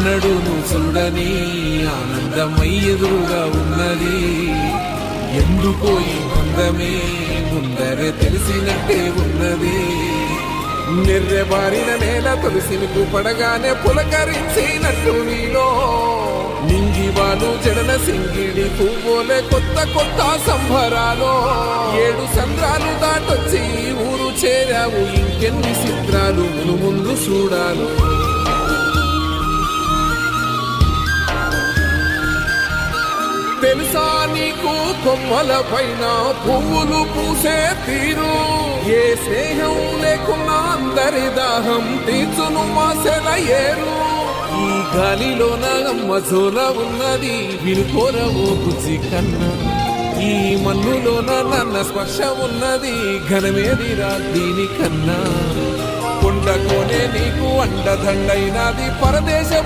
ఎన్నడూ చూడని ఆనందమై ఎదురుగా ఉన్నది. ఎందుకో ఈ బంధమే ముందరే తెలిసినట్టే ఉన్నది. నిర్రెబారిన నేల తులసిని పడగానే పులకరించినట్టు నీలో నింగివాలు జడల సింగిడి పువ్వులే కొత్త కొత్త సంబరాలు. 7 సంద్రాలు దాటొచ్చి ఊరు చేరావు, ఇంకెన్ని చిత్రాలు ముందు చూడాలు. తెలుసా నీకు కొమ్మల పైన పువ్వులు పూసే తీరు? ఏ స్నేహం లేకున్నా అందరి దాహం తీర్చును మాసెల ఏరు. ఈ గాలిలోన మజోల ఉన్నది వినుకోరవో బుజ్జి కన్నా. ఈ మన్నులోన నన్న స్పర్శ ఉన్నది ఘనమేదిరా దీనికన్నా. కొండకోనే నీకు అండదండైనది పరదేశం.